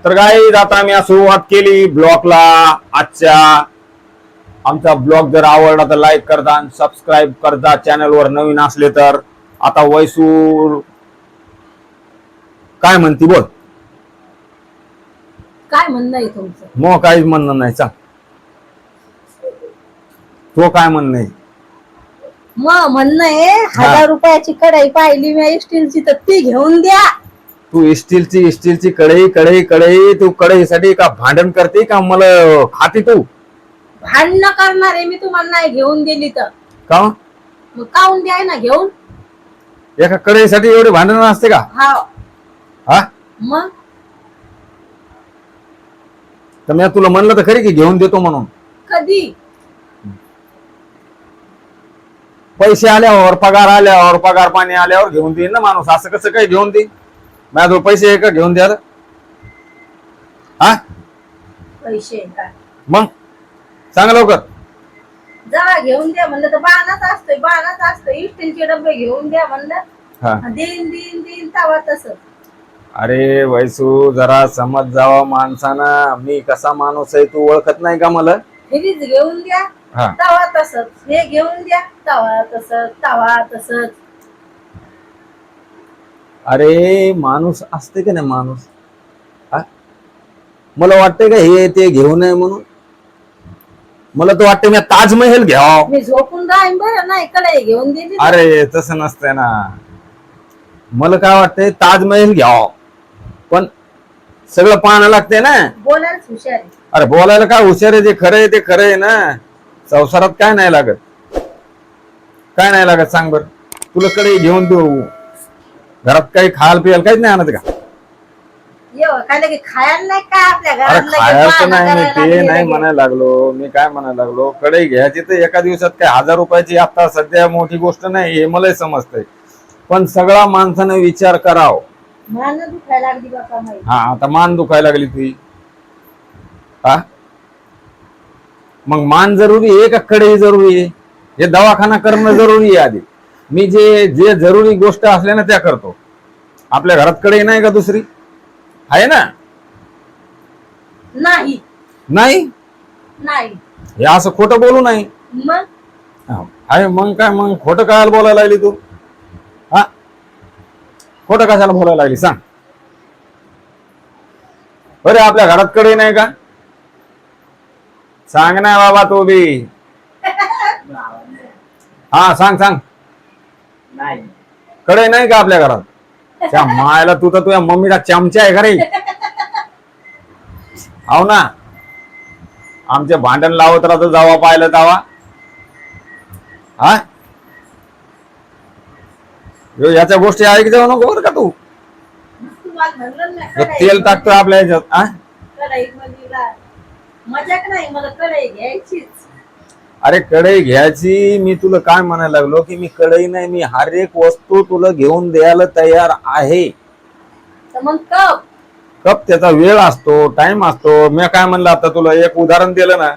तर गाईज आता आम्ही सुरुवात केली ब्लॉगला आजच्या. आमचा ब्लॉग जर आवडला तर लाईक करता आणि सबस्क्राईब करता चॅनलवर नवीन असले तर. आता वैसू काय म्हणती बोल. काय म्हणणं आहे तुमचं? मग काहीच म्हणणं नाही सांग. तो काय म्हणणं आहे? मग म्हणणं आहे 1000 रुपयाची कढई पाहिली मी स्टीलची तर ती घेऊन द्या. तू स्टीलची कढई कढई कढई तू कढईसाठी का भांडण करते का मला खाते तू? भांडणं करणार आहे मी तुम्हाला नाही घेऊन दिली तर. का मग काऊन द्याय ना घेऊन. एका कढईसाठी एवढे भांडण असते का? हा मग तर मी तुला म्हणलं तर खरी की घेऊन देतो म्हणून. कधी पैसे आल्यावर पगार आल्यावर पगार पाणी आल्यावर घेऊन देईन ना माणूस. असं कसं काही घेऊन देईन? माझ्याजवळ पैसे आहे का घेऊन द्यायला? हा पैसे का मग सांग लवकर. जा घेऊन द्या म्हणलं तर बाणाच असतोय स्टीलचे डबे घेऊन द्या म्हणलं देईन देईन देईन तवा तसं. अरे वैसू जरा समज जावा माणसाना. मी कसा माणूस आहे तू ओळखत नाही का मला? फ्रीज घेऊन द्या तवा तसंच. हे घेऊन द्या तवा तसंच. अरे माणूस असते का नाही माणूस? हा मला वाटतंय का हे ते घेऊ नये म्हणून? मला तर वाटतं मी ताजमहल घ्याव. मी झोपून राहीन बरं नाही कढई घेऊन दिली. अरे तसं नसतंय ना. मला काय वाटतंय ताजमहल घ्याव पण सगळं पाहणं लागतंय ना. बोलायलाच हुशार आहे. अरे बोलायला काय हुशार आहे? जे खरं आहे ते खरं आहे ना. संसारात काय नाही लागत. काय नाही लागत सांग बर. तुला कडे घेऊन देऊ घरात काही खायला पियाला काहीच नाही आणत का? काय लगे खायला नाही का आपल्या अरे घरात? खायचं नाही मी ते नाही म्हणायला लागलो. मी काय म्हणायला लागलो कडे घ्यायची तर एका दिवसात काय 1000 रुपयाची आता सध्या मोठी गोष्ट नाही हे मलाही समजतंय. पण सगळा माणसाने विचार कराव. मान दुखायला लागली बापा माई. हा आता मान दुखायला लागली तुझी. हा मग मान जरुरी आहे का कढई जरुरी आहे? हे दवाखाना करणं जरुरी आहे आधी. मी जे जे जरुरी गोष्ट असल्या ना त्या करतो. आपल्या घरात कढई नाही का दुसरी? आहे ना? नाही नाही नाही हे असं खोटं बोलू नाही. मग आहे मग काय मग खोटं काय बोलायला लागली तू? हा खोटं कशाला बोलायला लागली सांग बरे. आपल्या घरात कढई नाही का? सांग ना बाबा तू बी. हा सांग सांग. नाही कढई नाही का आपल्या घरात? त्या मायला तू तर तुझ्या मम्मीला चमचा आहे का रे? हो ना. आमचे भांडण लावत राहतो जावा पाहिलं जावा. हा याच्या गोष्टी ऐक जाऊ नको बरं का तू. तेल टाकतो आपल्या ह्याच्यात. हा कढई मजाक नाही मला कढई घ्यायचीच. अरे कढई घ्यायची. मी तुला काय म्हणायला लागलो की मी कढई नाही मी हर एक वस्तू तुला घेऊन द्यायला तयार आहे. मग कप कप त्याचा वेळ असतो टाइम असतो. मी काय म्हणलं आता तुला एक उदाहरण दिलं ना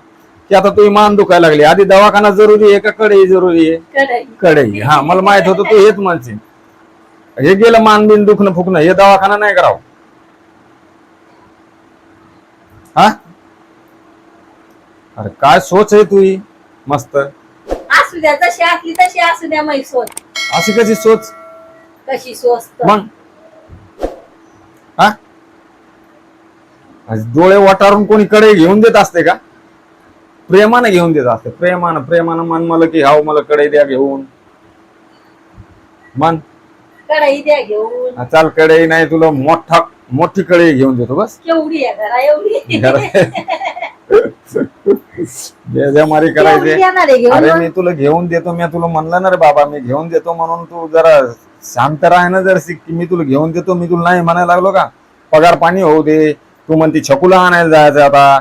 की आता तुझी मान दुखायला लागली. आधी दवाखाना जरुरी आहे का कढई जरुरी आहे? कढई. हा मला माहित होतं तू हेच म्हणशील. हे गेलं मान बिन दुखणं फुकणं हे दवाखाना नाही करावं. हा अरे काय सोच आहे तुझी मस्त. असू द्या जशी असली तशी असू द्या माई सोच. अशी कशी सोच? कशी सोच मग हा डोळे वाटारून कोणी कढई घेऊन देत असते का? प्रेमाने घेऊन देत असते. प्रेमानं मन मला की हाव मला कढई द्या घेऊन. मन कढई द्या घेऊन. चाल कढई नाही तुला मोठी कढई घेऊन देतो बस. केवढी आहे घरा एवढी? बेजामारी करायचे. अरे मी तुला घेऊन देतो. मी तुला म्हणलं ना रे बाबा मी घेऊन देतो म्हणून तू जरा शांत राह ना. जर मी तुला घेऊन देतो मी तुला नाही म्हणायला लागलो का? पगार पाणी होऊ दे. तू म्हणती छकुला आणायला जायचं आता.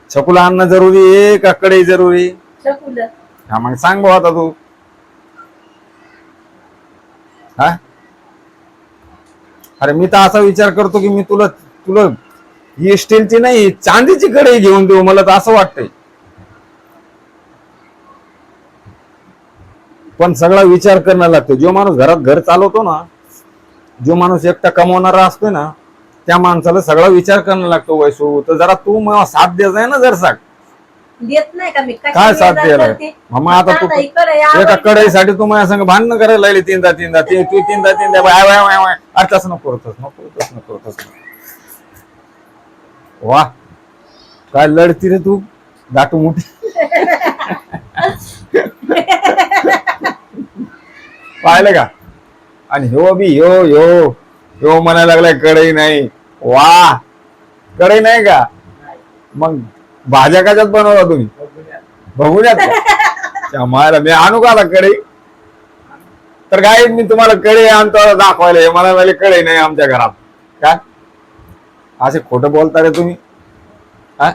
छकुला आणणं जरुरी आहे का कढई जरुरी? हा मग सांग भाऊ आता तू. हा अरे मी तर असा विचार करतो की मी तुला ही स्टीलची नाही चांदीची कढई घेऊन देऊ. मला तर असं वाटतंय. पण सगळा विचार करणं लागतो. जो माणूस घरात घर चालवतो ना जो माणूस एकटा कमवणारा असतोय ना त्या माणसाला सगळा विचार करणं लागतो वैसू. तर जरा तू मग साथ देत आहे ना जर साक देत नाही का मी काय साथ द्यायला मग आता तू एका कढईसाठी तू माझ्या संग भांडणं करायला लागली तीनदा तू तीनदा आताच नको करतोस. वा काय लढती रे तू दाटू मोठी. पाहिलं का. आणि ह्यो म्हणायला लागलाय कढई नाही. वा कढई नाही का. मग भाज्या कशात बनवला तुम्ही बघूयात मला मी आणू का कढई. तर काय मी तुम्हाला कढई आणतो दाखवायला मला वाले कढई नाही आमच्या घरात. काय असे खोटं बोलता रे तुम्ही. हा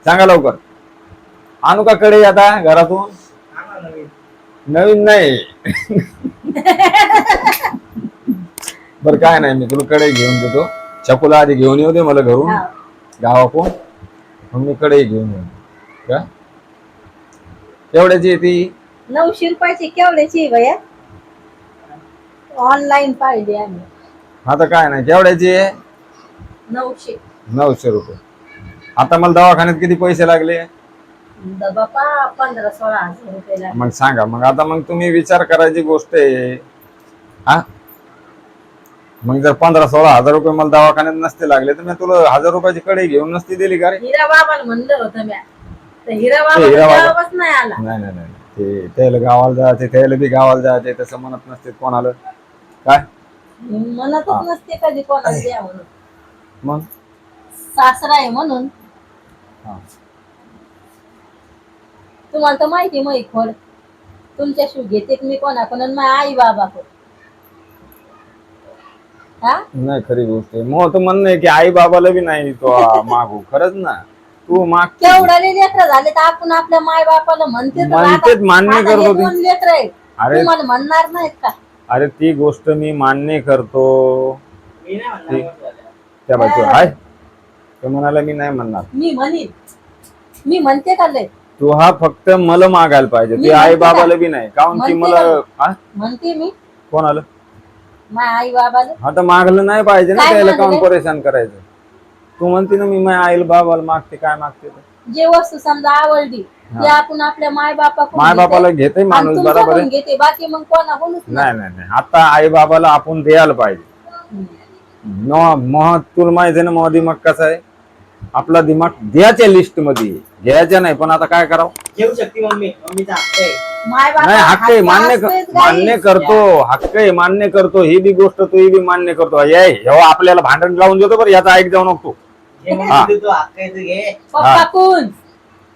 सांगा लवकर आणू का कढई आता घरातून. नवीन नाही. बर काय नाही मी तुला कढई घेऊन देतो. चकुला आधी घेऊन येऊ दे मला घरून गावाकडून मग मी कढई घेऊन येऊ. का केवढ्याची ती 900 रुपयाची केवढ्याची भैया ऑनलाईन पाहिजे आम्ही. आता काय नाही केवढ्याची आहे 900 रुपये. आता मला दवाखान्यात किती पैसे लागले बापा 15-16 हजार रुपये. मग सांगा. मग आता मग तुम्ही विचार करायची गोष्ट आहे. हा मग जर 15-16 हजार रुपये मला दवाखान्यात नसते लागले तर मी तुला 1000 रुपयाची कढई घेऊन नसती दिली का रे. हिरा बाबाला म्हणलं होतं मी तर हिरा हिरा बाबा बाबाच नाही आला. नाही ते त्याला गावाला जायचे त्याला बी गावाला जायचे तसं म्हणत नसते कोणाला. काय म्हणतच नसते कधी कोणाला द्या म्हणून. मग सासरा आहे म्हणून. तुम्हाला तर माहिती मग खोड तुमच्याशी घेते मी कोणाकडून माझ्या आई बाबाकडून. नाही खरी गोष्ट आहे. मग तर म्हणणं आहे की आई बाबाला बी नाही तो मागू. खरंच ना तू माग केवढे लेकर झाले तर आपण आपल्या माय बापाला म्हणते मान्य करतो. लेकर आहे अरे तुम्हाला म्हणणार नाहीत का. अरे ती गोष्ट मी मान्य करतो. त्या बाजू आहे ते म्हणाला मी नाही म्हणणार. मी म्हणते का लय तू हा फक्त मला मागायला पाहिजे. ते आई बाबाला बी नाही काऊन की मला म्हणते मी कोणाला माझ्या आई बाबाला. आता मागलं नाही पाहिजे ना त्याला काऊन परेशान करायचं. तू म्हणते ना मी माझ्या आई बाबाला मागते काय मागते जे वस्तू समजा आवडली ती आपण आपल्या माय बापाला घेते माणूस बरोबर घेते बाकी मग कोणाकडूनच नाही. आता आई बाबाला आपण द्यायला पाहिजे. तुला माहिती ना मग दिमाग कसा आहे. आपला दिमाग द्यायच्या लिस्ट मध्ये घ्यायच्या नाही. पण आता काय करावं. घेऊ शकते मम्मीचा हक्क आहे. नाही हक्क आहे मान्य करतो. हक्क आहे मान्य करतो. ही बी गोष्ट तू ही बी मान्य करतो. जेव्हा आपल्याला भांडण लावून देतो बरं याचा ऐक जाऊ नको. पप्पा कोण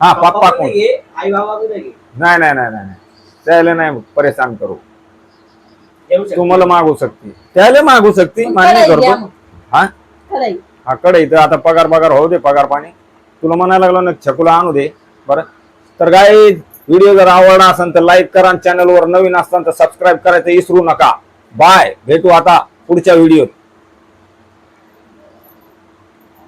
पप्पा कोण आई बाबा नाही त्याला नाही परेशान करू. तू मला मागू शकते त्याला मागू शकते मान्य करतो. हा कडे तर आता पगार होऊ दे पगार पाणी. तुला म्हणायला लागलो ना छकुला आणू दे बरं. तर काय व्हिडिओ जर आवडला असेल तर लाईक करा. चॅनलवर नवीन असताना तर सबस्क्राईब करायचं विसरू नका. बाय भेटू आता पुढच्या व्हिडिओत.